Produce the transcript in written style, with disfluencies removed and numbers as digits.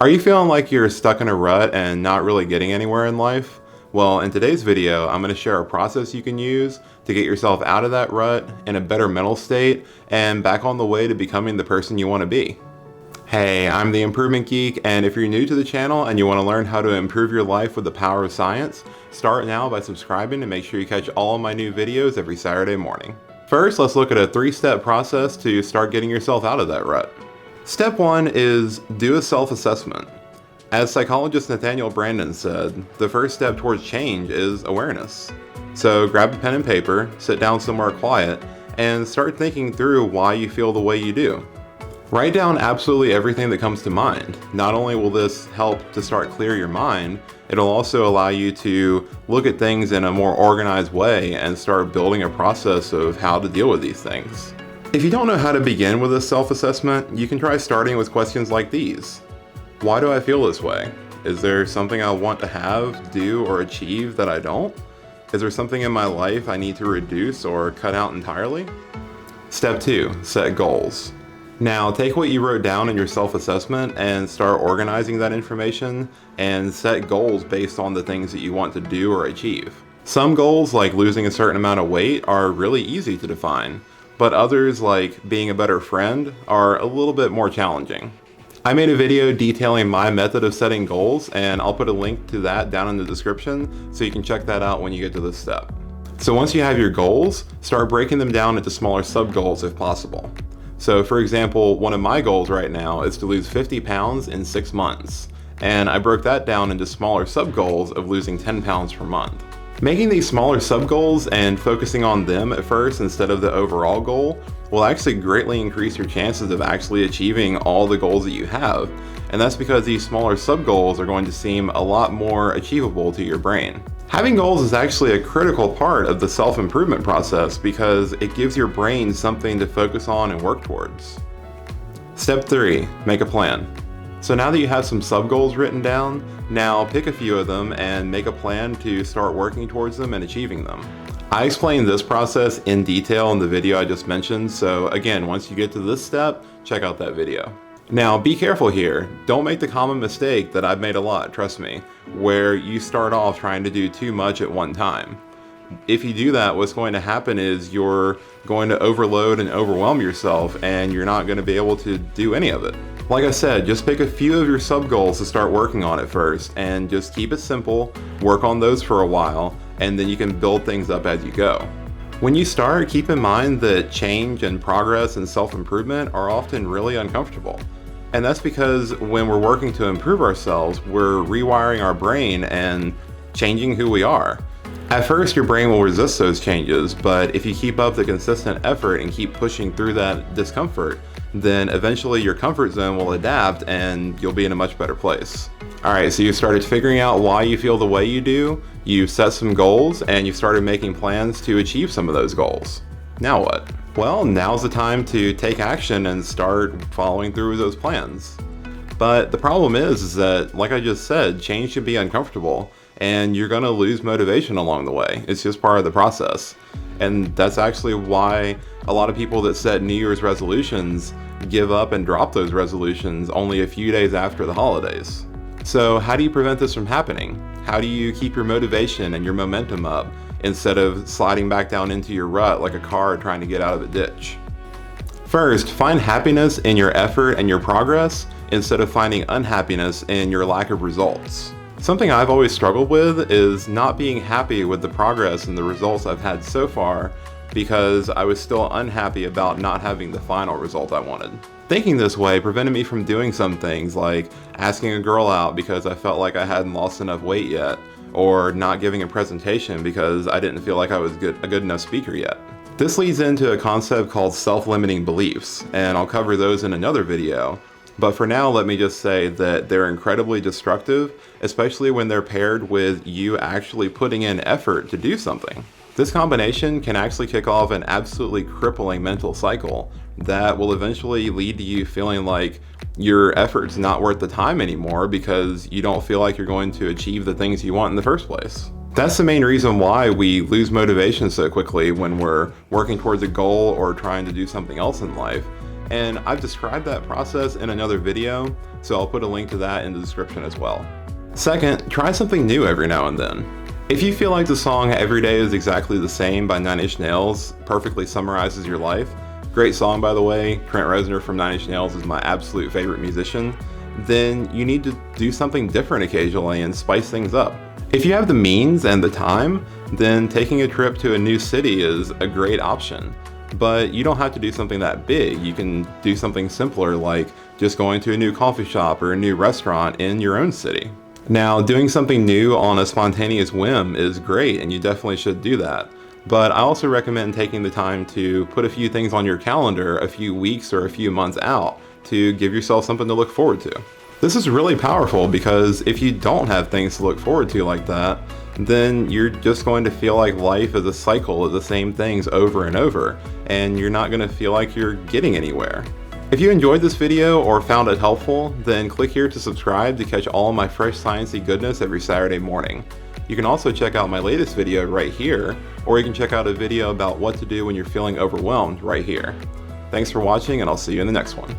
Are you feeling like you're stuck in a rut and not really getting anywhere in life? Well, in today's video, I'm going to share a process you can use to get yourself out of that rut in a better mental state and back on the way to becoming the person you want to be. Hey, I'm the Improvement Geek, and if you're new to the channel and you want to learn how to improve your life with the power of science, start now by subscribing to make sure you catch all of my new videos every Saturday morning. First, let's look at a 3-step process to start getting yourself out of that rut. Step 1 is do a self-assessment. As psychologist Nathaniel Branden said, the first step towards change is awareness. So grab a pen and paper, sit down somewhere quiet, and start thinking through why you feel the way you do. Write down absolutely everything that comes to mind. Not only will this help to start clear your mind, it'll also allow you to look at things in a more organized way and start building a process of how to deal with these things. If you don't know how to begin with a self-assessment, you can try starting with questions like these. Why do I feel this way? Is there something I want to have, do, or achieve that I don't? Is there something in my life I need to reduce or cut out entirely? Step 2, set goals. Now, take what you wrote down in your self-assessment and start organizing that information and set goals based on the things that you want to do or achieve. Some goals, like losing a certain amount of weight, are really easy to define, but others, like being a better friend, are a little bit more challenging. I made a video detailing my method of setting goals, and I'll put a link to that down in the description so you can check that out when you get to this step. So once you have your goals, start breaking them down into smaller sub-goals if possible. So for example, one of my goals right now is to lose 50 pounds in 6 months, and I broke that down into smaller sub-goals of losing 10 pounds per month. Making these smaller sub-goals and focusing on them at first instead of the overall goal will actually greatly increase your chances of actually achieving all the goals that you have, and that's because these smaller sub-goals are going to seem a lot more achievable to your brain. Having goals is actually a critical part of the self-improvement process because it gives your brain something to focus on and work towards. Step 3, make a plan. So now that you have some sub-goals written down, now pick a few of them and make a plan to start working towards them and achieving them. I explained this process in detail in the video I just mentioned, so again, once you get to this step, check out that video. Now, be careful here. Don't make the common mistake that I've made a lot, trust me, where you start off trying to do too much at one time. If you do that, what's going to happen is you're going to overload and overwhelm yourself, and you're not going to be able to do any of it. Like I said, just pick a few of your sub-goals to start working on at first, and just keep it simple, work on those for a while, and then you can build things up as you go. When you start, keep in mind that change and progress and self-improvement are often really uncomfortable. And that's because when we're working to improve ourselves, we're rewiring our brain and changing who we are. At first, your brain will resist those changes, but if you keep up the consistent effort and keep pushing through that discomfort, then eventually your comfort zone will adapt and you'll be in a much better place. Alright, so you started figuring out why you feel the way you do, you've set some goals, and you've started making plans to achieve some of those goals. Now what? Well, now's the time to take action and start following through with those plans. But the problem is that, like I just said, change should be uncomfortable, and you're gonna lose motivation along the way. It's just part of the process. And that's actually why a lot of people that set New Year's resolutions give up and drop those resolutions only a few days after the holidays. So how do you prevent this from happening? How do you keep your motivation and your momentum up instead of sliding back down into your rut like a car trying to get out of a ditch? First, find happiness in your effort and your progress instead of finding unhappiness in your lack of results. Something I've always struggled with is not being happy with the progress and the results I've had so far because I was still unhappy about not having the final result I wanted. Thinking this way prevented me from doing some things like asking a girl out because I felt like I hadn't lost enough weight yet, or not giving a presentation because I didn't feel like I was a good enough speaker yet. This leads into a concept called self-limiting beliefs, and I'll cover those in another video. But for now, let me just say that they're incredibly destructive, especially when they're paired with you actually putting in effort to do something. This combination can actually kick off an absolutely crippling mental cycle that will eventually lead to you feeling like your effort's not worth the time anymore because you don't feel like you're going to achieve the things you want in the first place. That's the main reason why we lose motivation so quickly when we're working towards a goal or trying to do something else in life, And I've described that process in another video, so I'll put a link to that in the description as well. Second, try something new every now and then. If you feel like the song Every Day Is Exactly the Same by Nine Inch Nails perfectly summarizes your life, great song by the way, Trent Reznor from Nine Inch Nails is my absolute favorite musician, then you need to do something different occasionally and spice things up. If you have the means and the time, then taking a trip to a new city is a great option. But you don't have to do something that big. You can do something simpler like just going to a new coffee shop or a new restaurant in your own city. Now, doing something new on a spontaneous whim is great, and you definitely should do that. But I also recommend taking the time to put a few things on your calendar a few weeks or a few months out to give yourself something to look forward to. This is really powerful because if you don't have things to look forward to like that, then you're just going to feel like life is a cycle of the same things over and over, and you're not going to feel like you're getting anywhere. If you enjoyed this video or found it helpful, then click here to subscribe to catch all my fresh sciencey goodness every Saturday morning. You can also check out my latest video right here, or you can check out a video about what to do when you're feeling overwhelmed right here. Thanks for watching, and I'll see you in the next one.